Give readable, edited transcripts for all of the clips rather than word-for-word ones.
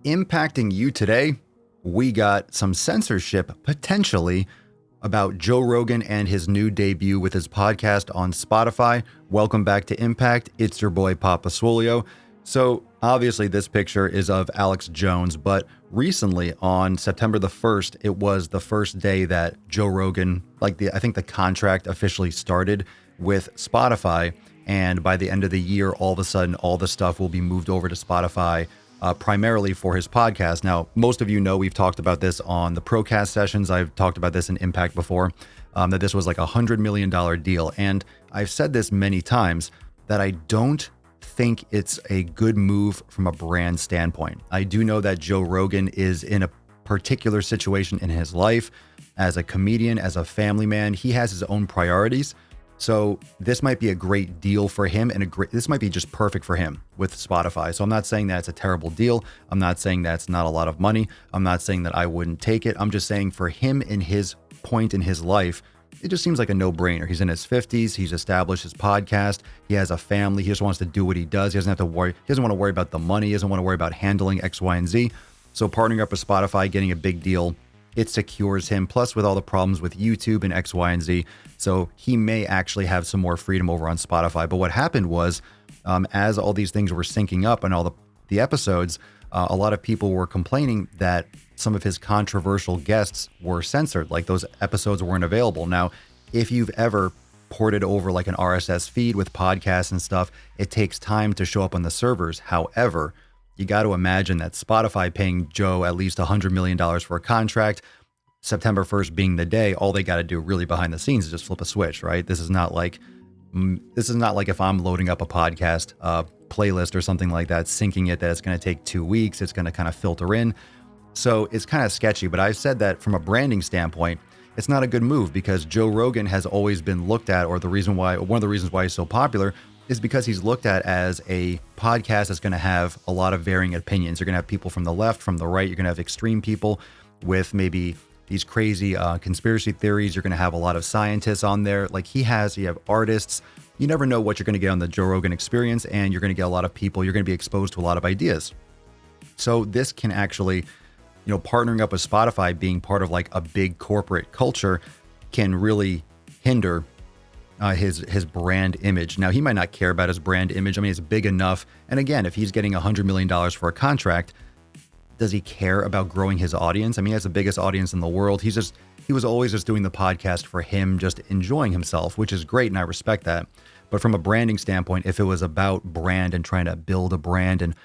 Impacting you today, we got some censorship potentially about Joe Rogan and his new debut with his podcast on Spotify. Welcome back to Impact. It's your boy Papa Swolio. So obviously this picture is of Alex Jones, but recently on September the 1st, it was the first day that Joe Rogan, I think the contract officially started with Spotify. And by the end of the year, all of a sudden, all the stuff will be moved over to Spotify, primarily for his podcast. Now, most of you know we've talked about this on the Procast sessions. I've talked about this in Impact before, that this was like $100 million deal. And I've said this many times that I don't think it's a good move from a brand standpoint. I do know that Joe Rogan is in a particular situation in his life as a comedian, as a family man. He has his own priorities. So this might be a great deal for him, and this might be just perfect for him with Spotify. So I'm not saying that it's a terrible deal. I'm not saying that's not a lot of money. I'm not saying that I wouldn't take it. I'm just saying for him in his point in his life, it just seems like a no-brainer. He's in his 50s. He's established his podcast. He has a family. He just wants to do what he does. He doesn't have to worry. He doesn't want to worry about the money. He doesn't want to worry about handling X, Y, and Z. So partnering up with Spotify, getting a big deal, it secures him, plus with all the problems with YouTube and X, Y, and Z. So he may actually have some more freedom over on Spotify. But what happened was, as all these things were syncing up and all the episodes, a lot of people were complaining that some of his controversial guests were censored, like those episodes weren't available. Now, if you've ever ported over like an RSS feed with podcasts and stuff, it takes time to show up on the servers. However, you got to imagine that Spotify paying Joe at least $100 million for a contract, September 1st being the day, all they got to do really behind the scenes is just flip a switch, right? This is not like if I'm loading up a podcast playlist or something like that, syncing it, that it's going to take 2 weeks. It's going to kind of filter in. So it's kind of sketchy, but I've said that from a branding standpoint, it's not a good move because Joe Rogan has always been looked at, or one of the reasons why he's so popular is because he's looked at as a podcast that's going to have a lot of varying opinions. You're going to have people from the left, from the right. You're going to have extreme people with maybe these crazy conspiracy theories. You're going to have a lot of scientists on there. Like you have artists. You never know what you're going to get on the Joe Rogan Experience, and you're going to get a lot of people. You're going to be exposed to a lot of ideas. So this can actually, partnering up with Spotify, being part of like a big corporate culture, can really hinder his brand image. Now, he might not care about his brand image. I mean, it's big enough. And again, if he's getting $100 million for a contract, does he care about growing his audience? I mean, he has the biggest audience in the world. He was always just doing the podcast for him, just enjoying himself, which is great. And I respect that. But from a branding standpoint, if it was about brand and trying to build a brand and,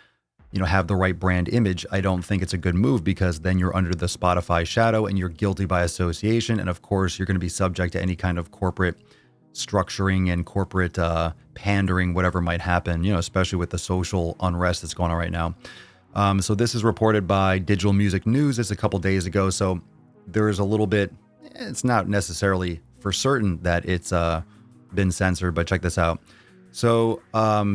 have the right brand image, I don't think it's a good move because then you're under the Spotify shadow and you're guilty by association. And of course, you're going to be subject to any kind of corporate structuring and corporate pandering, whatever might happen, especially with the social unrest that's going on right now. So this is reported by Digital Music News. It's a couple days ago. So there is a little bit, it's not necessarily for certain that it's been censored, but check this out. So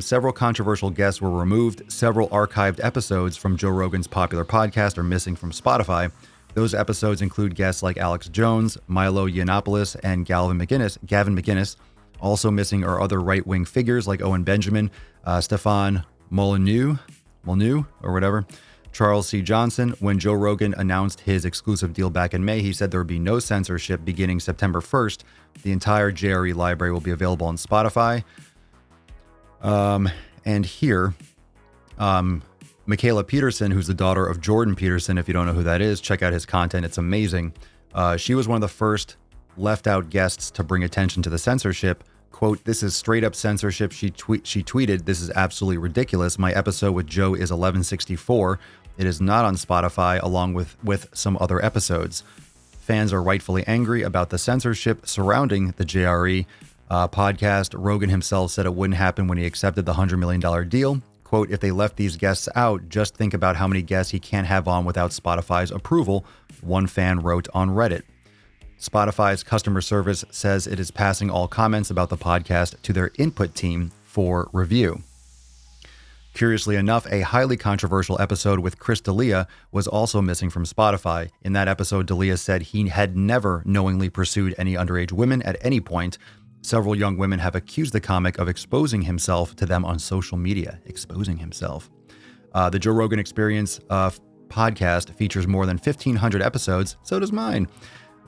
several controversial guests were removed. Several archived episodes from Joe Rogan's popular podcast are missing from Spotify. Those episodes include guests like Alex Jones, Milo Yiannopoulos, and Gavin McInnes. Also missing are other right-wing figures like Owen Benjamin, Stefan Molyneux, or whatever, Charles C. Johnson. When Joe Rogan announced his exclusive deal back in May, he said there would be no censorship beginning September 1st. The entire JRE library will be available on Spotify. And here, Michaela Peterson, who's the daughter of Jordan Peterson, if you don't know who that is, check out his content. It's amazing. She was one of the first left out guests to bring attention to the censorship. Quote, "This is straight up censorship." She tweeted, "This is absolutely ridiculous. My episode with Joe is 1164. It is not on Spotify along with some other episodes. Fans are rightfully angry about the censorship surrounding the JRE podcast. Rogan himself said it wouldn't happen when he accepted the $100 million deal. Quote, "If they left these guests out, just think about how many guests he can't have on without Spotify's approval," one fan wrote on Reddit. Spotify's customer service says it is passing all comments about the podcast to their input team for review. Curiously enough, a highly controversial episode with Chris D'Elia was also missing from Spotify. In that episode, D'Elia said he had never knowingly pursued any underage women at any point. Several young women have accused the comic of exposing himself to them on social media. The Joe Rogan Experience podcast features more than 1,500 episodes, so does mine.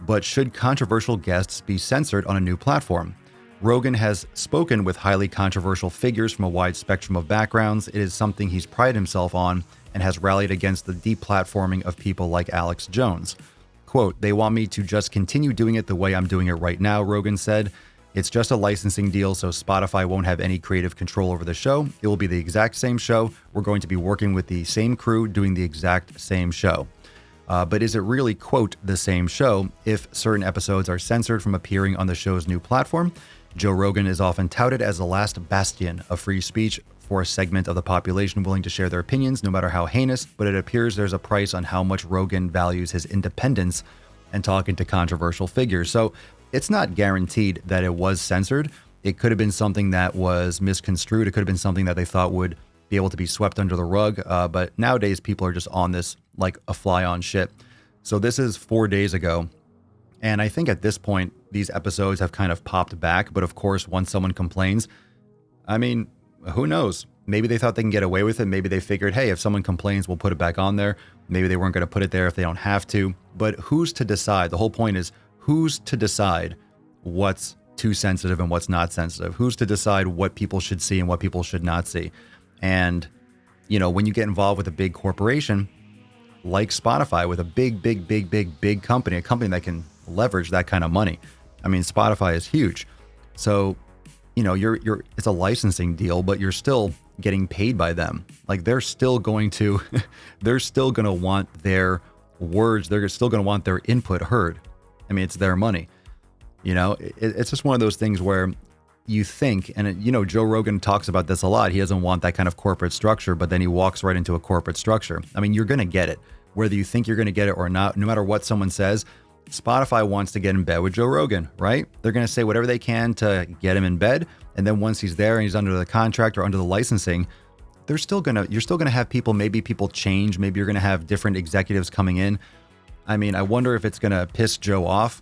But should controversial guests be censored on a new platform? Rogan has spoken with highly controversial figures from a wide spectrum of backgrounds. It is something he's prided himself on and has rallied against the deplatforming of people like Alex Jones. Quote, "They want me to just continue doing it the way I'm doing it right now," Rogan said. "It's just a licensing deal, so Spotify won't have any creative control over the show. It will be the exact same show. We're going to be working with the same crew doing the exact same show." But is it really, quote, the same show if certain episodes are censored from appearing on the show's new platform? Joe Rogan is often touted as the last bastion of free speech for a segment of the population willing to share their opinions, no matter how heinous, but it appears there's a price on how much Rogan values his independence and talking to controversial figures. So it's not guaranteed that it was censored. It could have been something that was misconstrued. It could have been something that they thought would be able to be swept under the rug. But nowadays, people are just on this like a fly on shit. So this is 4 days ago. And I think at this point, these episodes have kind of popped back. But of course, once someone complains, I mean, who knows? Maybe they thought they can get away with it. Maybe they figured, hey, if someone complains, we'll put it back on there. Maybe they weren't going to put it there if they don't have to. But who's to decide? The whole point is, who's to decide what's too sensitive and what's not sensitive? Who's to decide what people should see and what people should not see? And, you know, when you get involved with a big corporation like Spotify, with a big company, a company that can leverage that kind of money. I mean, Spotify is huge. So, you know, it's a licensing deal, but you're still getting paid by them. Like they're still going to want their words. They're still going to want their input heard. I mean, it's their money. You know, it's just one of those things where you think, and you know, Joe Rogan talks about this a lot. He doesn't want that kind of corporate structure, but then he walks right into a corporate structure. I mean, you're going to get it, whether you think you're going to get it or not, no matter what someone says. Spotify wants to get in bed with Joe Rogan, right? They're going to say whatever they can to get him in bed. And then once he's there and he's under the contract or under the licensing, you're still going to have people, maybe people change. Maybe you're going to have different executives coming in. I mean, I wonder if it's going to piss Joe off.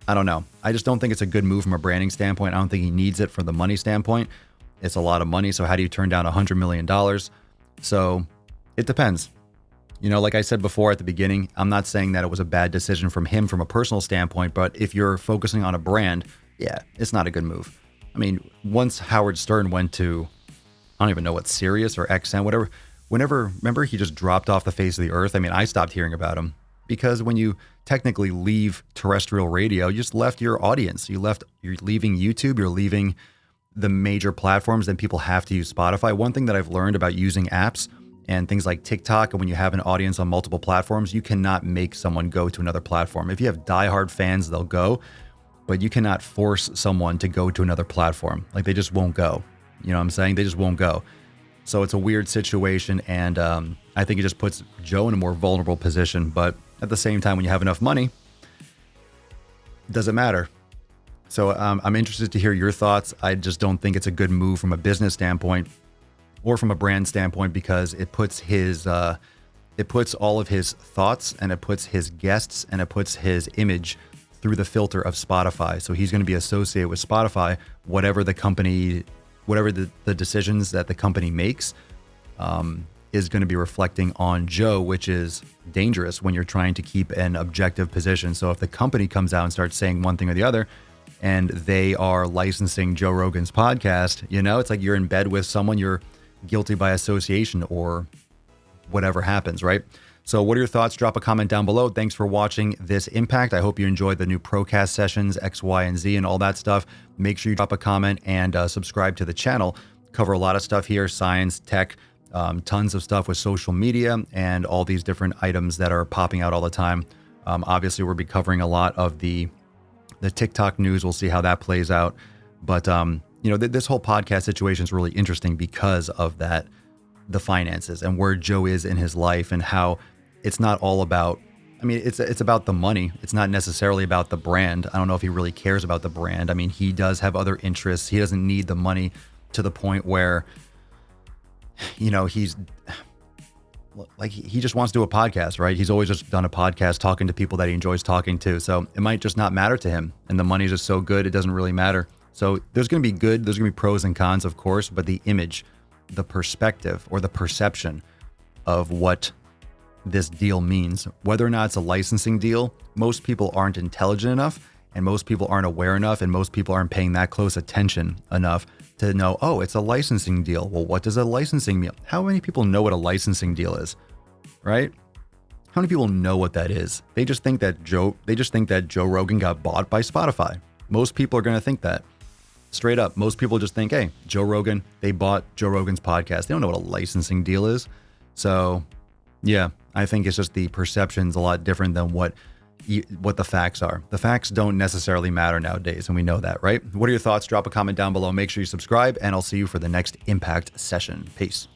I don't know. I just don't think it's a good move from a branding standpoint. I don't think he needs it from the money standpoint. It's a lot of money. So how do you turn down $100 million? So it depends. You know, like I said before at the beginning, I'm not saying that it was a bad decision from him from a personal standpoint, but if you're focusing on a brand, yeah, it's not a good move. I mean, once Howard Stern went to, I don't even know what, Sirius or XM, whatever, remember he just dropped off the face of the earth? I mean, I stopped hearing about him because when you technically leave terrestrial radio, you just left your audience. You're leaving YouTube, you're leaving the major platforms, then people have to use Spotify. One thing that I've learned about using apps and things like TikTok, and when you have an audience on multiple platforms, you cannot make someone go to another platform. If you have diehard fans, they'll go, but you cannot force someone to go to another platform. Like they just won't go. You know what I'm saying? They just won't go. So it's a weird situation, and I think it just puts Joe in a more vulnerable position. But at the same time, when you have enough money, it doesn't matter. So I'm interested to hear your thoughts. I just don't think it's a good move from a business standpoint or from a brand standpoint, because it puts all of his thoughts and it puts his guests and it puts his image through the filter of Spotify. So he's going to be associated with Spotify, whatever the decisions that the company makes is going to be reflecting on Joe, which is dangerous when you're trying to keep an objective position. So if the company comes out and starts saying one thing or the other, and they are licensing Joe Rogan's podcast, you know, it's like you're in bed with someone, you're guilty by association or whatever happens, right? So what are your thoughts? Drop a comment down below. Thanks for watching this Impact. I hope you enjoyed the new Procast sessions, X, Y, and Z, and all that stuff. Make sure you drop a comment and subscribe to the channel. Cover a lot of stuff here, science, tech, tons of stuff with social media and all these different items that are popping out all the time. Obviously, we'll be covering a lot of the TikTok news. We'll see how that plays out. But, you know, this whole podcast situation is really interesting because of that, the finances and where Joe is in his life and how it's not all about, I mean, it's about the money. It's not necessarily about the brand. I don't know if he really cares about the brand. I mean, he does have other interests. He doesn't need the money to the point where, you know, he's like, he just wants to do a podcast, right? He's always just done a podcast talking to people that he enjoys talking to. So it might just not matter to him. And the money is just so good, it doesn't really matter. So there's going to be there's going to be pros and cons, of course, but the image, the perspective or the perception of what this deal means. Whether or not it's a licensing deal, most people aren't intelligent enough, and most people aren't aware enough, and most people aren't paying that close attention enough to know, oh, it's a licensing deal. Well, what does a licensing mean? How many people know what a licensing deal is, right? How many people know what that is? They just think that Joe Rogan got bought by Spotify. Most people are going to think that. Straight up, most people just think, hey, Joe Rogan, they bought Joe Rogan's podcast. They don't know what a licensing deal is. So, yeah, I think it's just the perception's a lot different than what the facts are. The facts don't necessarily matter nowadays, and we know that, right? What are your thoughts? Drop a comment down below. Make sure you subscribe, and I'll see you for the next Impact session. Peace.